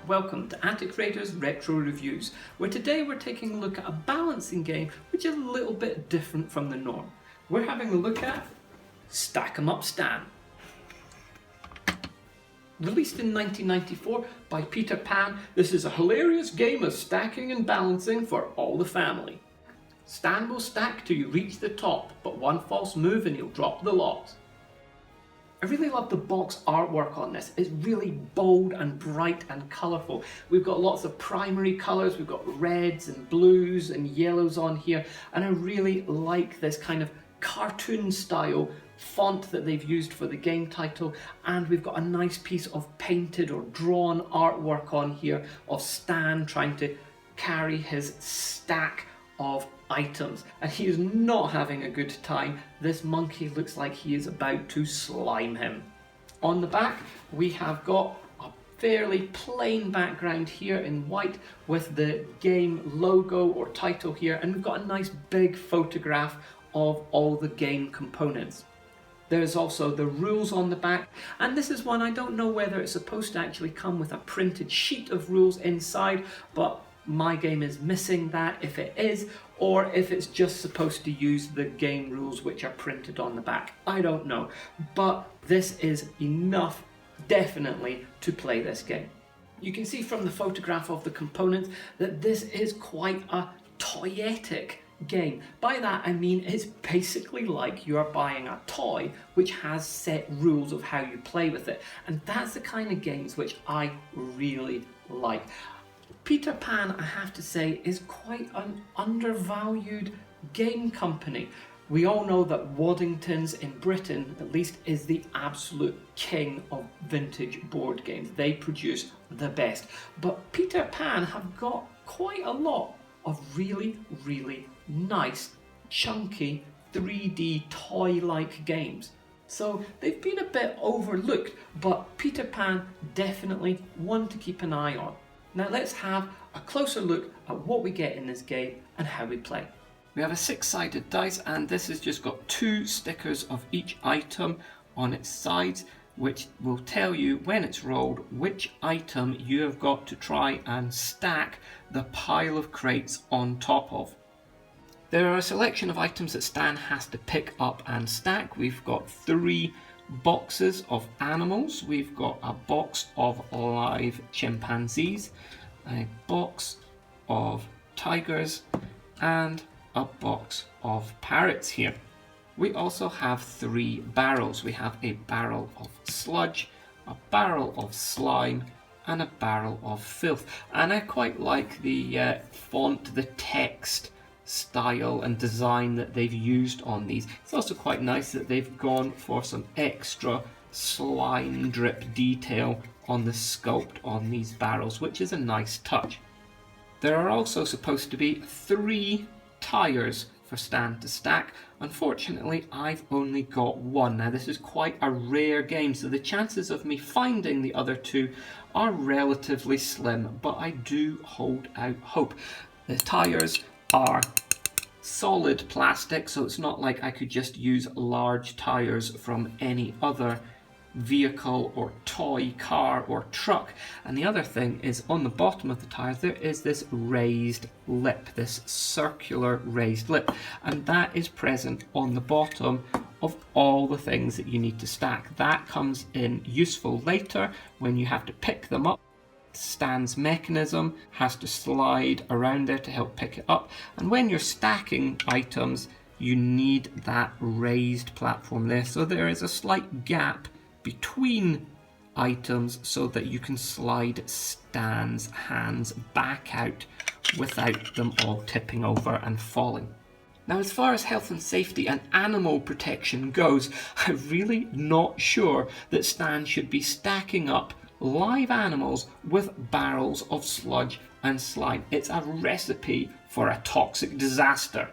welcome to Attic Raiders Retro Reviews, where today we're taking a look at a balancing game which is a little bit different from the norm. We're having a look at Stack 'em Up Stan. Released in 1994 by Peter Pan, this is a hilarious game of stacking and balancing for all the family. Stan will stack till you reach the top, but one false move and he'll drop the lot. I really love the box artwork on this. It's really bold and bright and colourful. We've got lots of primary colours, we've got reds and blues and yellows on here, and I really like this kind of cartoon style font that they've used for the game title, and we've got a nice piece of painted or drawn artwork on here of Stan trying to carry his stack of items, and he is not having a good time. This monkey looks like he is about to slime him. On the back we have got a fairly plain background here in white with the game logo or title here, and we've got a nice big photograph of all the game components. There's also the rules on the back, and this is one I don't know whether it's supposed to actually come with a printed sheet of rules inside, but my game is missing that if it is, or if it's just supposed to use the game rules which are printed on the back. I don't know, but this is enough definitely to play this game. You can see from the photograph of the components that this is quite a toyetic game. By that I mean it's basically like you're buying a toy which has set rules of how you play with it, and that's the kind of games which I really like. Peter Pan, I have to say, is quite an undervalued game company. We all know that Waddington's in Britain, at least, is the absolute king of vintage board games. They produce the best. But Peter Pan have got quite a lot of really, really nice, chunky 3D toy-like games. So they've been a bit overlooked, but Peter Pan definitely one to keep an eye on. Now let's have a closer look at what we get in this game and how we play. We have a 6-sided dice, and this has just got 2 stickers of each item on its sides, which will tell you when it's rolled which item you have got to try and stack the pile of crates on top of. There are a selection of items that Stan has to pick up and stack. We've got 3 boxes of animals, we've got a box of live chimpanzees, a box of tigers, and a box of parrots here. We also have 3 barrels. We have a barrel of sludge, a barrel of slime, and a barrel of filth. And I quite like the font, the text style and design that they've used on these. It's also quite nice that they've gone for some extra slime drip detail on the sculpt on these barrels, which is a nice touch. There are also supposed to be 3 tires for Stan to stack. Unfortunately, I've only got 1. Now this is quite a rare game, so the chances of me finding the other 2 are relatively slim, but I do hold out hope. The tires are solid plastic, so it's not like I could just use large tires from any other vehicle or toy car or truck. And the other thing is, on the bottom of the tires there is this raised lip, this circular raised lip, and that is present on the bottom of all the things that you need to stack. That comes in useful later when you have to pick them up. Stan's mechanism has to slide around there to help pick it up, and when you're stacking items you need that raised platform there, so there is a slight gap between items so that you can slide Stan's hands back out without them all tipping over and falling. Now, as far as health and safety and animal protection goes, I'm really not sure that Stan should be stacking up live animals with barrels of sludge and slime. It's a recipe for a toxic disaster.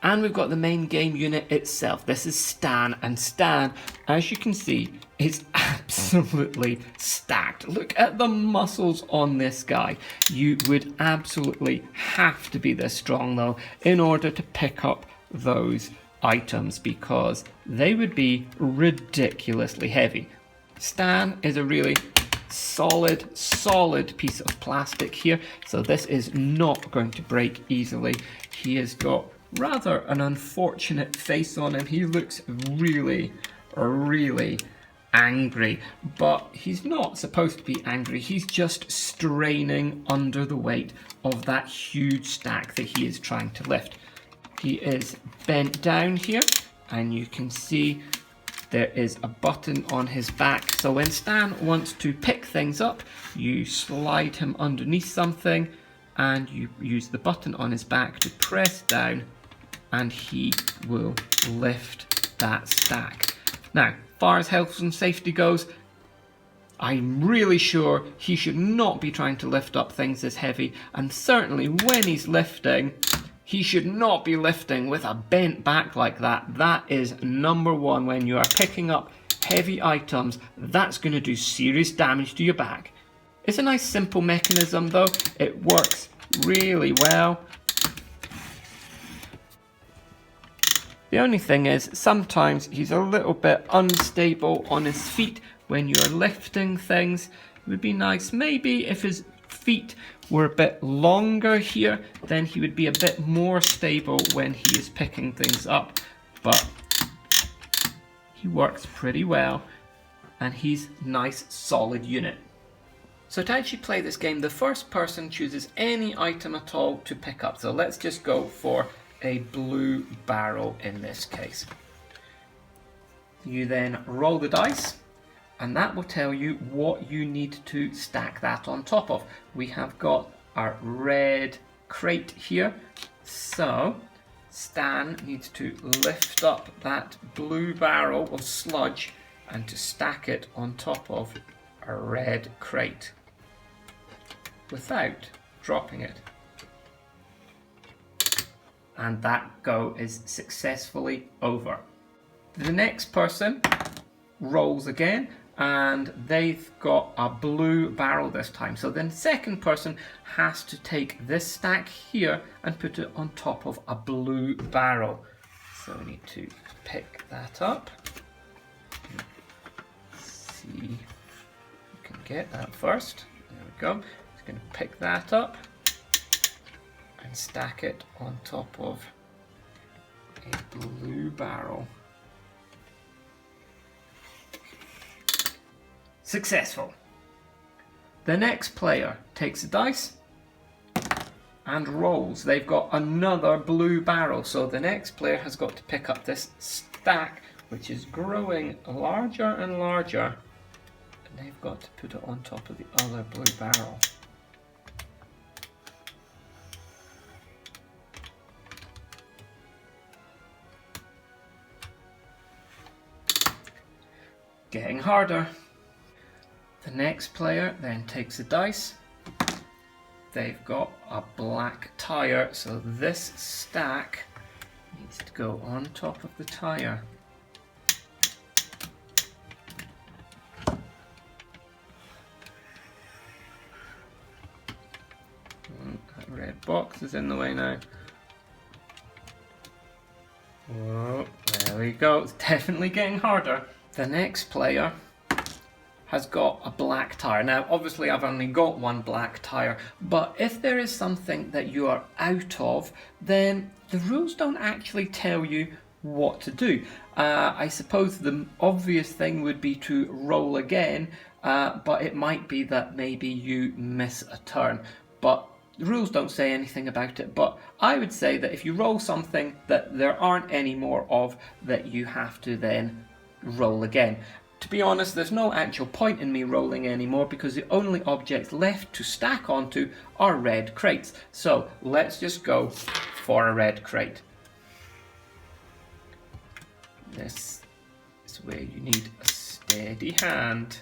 And we've got the main game unit itself. This is Stan, and Stan, as you can see, is absolutely stacked. Look at the muscles on this guy. You would absolutely have to be this strong though in order to pick up those items, because they would be ridiculously heavy. Stan is a really solid piece of plastic here, so this is not going to break easily. He has got rather an unfortunate face on him. He looks really angry, but he's not supposed to be angry. He's just straining under the weight of that huge stack that he is trying to lift. He is bent down here, and you can see there is a button on his back. So when Stan wants to pick things up, you slide him underneath something and you use the button on his back to press down, and he will lift that stack. Now, far as health and safety goes, I'm really sure he should not be trying to lift up things this heavy, and certainly when he's lifting, he should not be lifting with a bent back like that. That is number one. When you are picking up heavy items, that's going to do serious damage to your back. It's a nice simple mechanism though. It works really well. The only thing is, sometimes he's a little bit unstable on his feet when you're lifting things. It would be nice maybe if his feet were a bit longer here, then he would be a bit more stable when he is picking things up. But he works pretty well, and he's a nice solid unit. So to actually play this game, the first person chooses any item at all to pick up. So let's just go for a blue barrel in this case. You then roll the dice, and that will tell you what you need to stack that on top of. We have got our red crate here, so Stan needs to lift up that blue barrel of sludge and to stack it on top of a red crate without dropping it. And that go is successfully over. The next person rolls again, and they've got a blue barrel this time. So then the second person has to take this stack here and put it on top of a blue barrel. So we need to pick that up. Let's see if we can get that first. There we go. Just going to pick that up and stack it on top of a blue barrel. Successful. The next player takes a dice and rolls. They've got another blue barrel, so the next player has got to pick up this stack, which is growing larger and larger, and they've got to put it on top of the other blue barrel. Getting harder. The next player then takes a dice. They've got a black tire, so this stack needs to go on top of the tire. That red box is in the way now. Whoa, there we go. It's definitely getting harder. The next player has got a black tire. Now, obviously I've only got one black tire, but if there is something that you are out of, then the rules don't actually tell you what to do. I suppose the obvious thing would be to roll again, but it might be that maybe you miss a turn. But the rules don't say anything about it, but I would say that if you roll something that there aren't any more of, that you have to then roll again. To be honest, there's no actual point in me rolling anymore because the only objects left to stack onto are red crates. So let's just go for a red crate. This is where you need a steady hand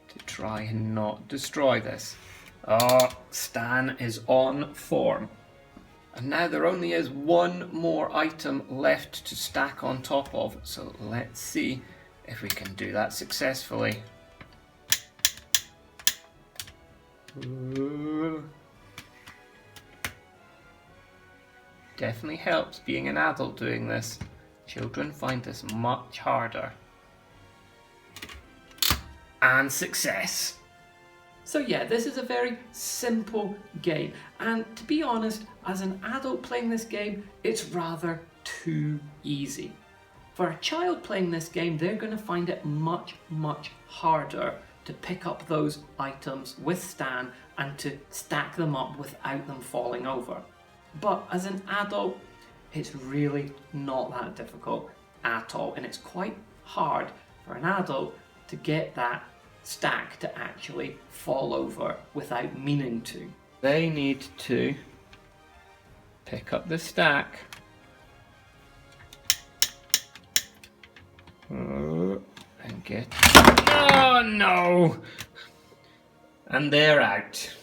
to try and not destroy this. Oh, Stan is on form. And now there only is one more item left to stack on top of, so let's see if we can do that successfully. Ooh. Definitely helps being an adult doing this. Children find this much harder. and success. So yeah, this is a very simple game, and to be honest, as an adult playing this game, it's rather too easy. For a child playing this game, they're going to find it much, much harder to pick up those items with Stan and to stack them up without them falling over. But as an adult, it's really not that difficult at all, and it's quite hard for an adult to get that stack to actually fall over without meaning to. They need to pick up the stack and get... Oh no! And they're out.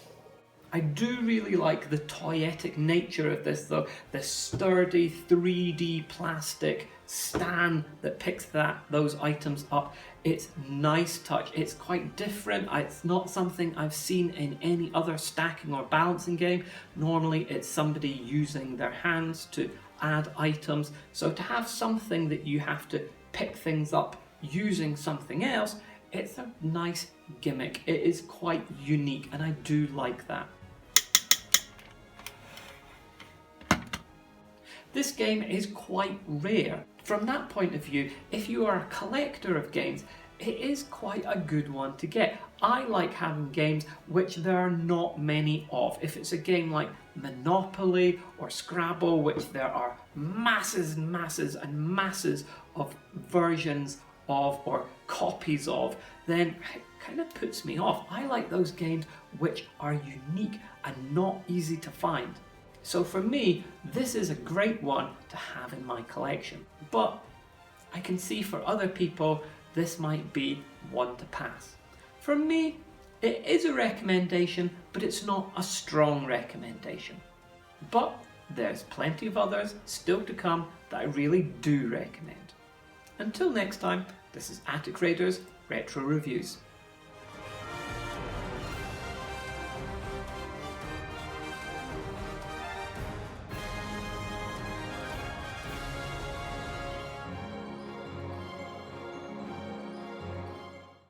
I do really like the toyetic nature of this though. The sturdy 3D plastic stand that picks those items up. It's nice touch. It's quite different. It's not something I've seen in any other stacking or balancing game. Normally it's somebody using their hands to add items. So to have something that you have to pick things up using something else, it's a nice gimmick. It is quite unique and I do like that. This game is quite rare. From that point of view, if you are a collector of games, it is quite a good one to get. I like having games which there are not many of. If it's a game like Monopoly or Scrabble, which there are masses and masses and masses of versions of or copies of, then it kind of puts me off. I like those games which are unique and not easy to find. So for me, this is a great one to have in my collection. But I can see for other people, this might be one to pass. For me, it is a recommendation, but it's not a strong recommendation. But there's plenty of others still to come that I really do recommend. Until next time, this is Attic Raiders Retro Reviews.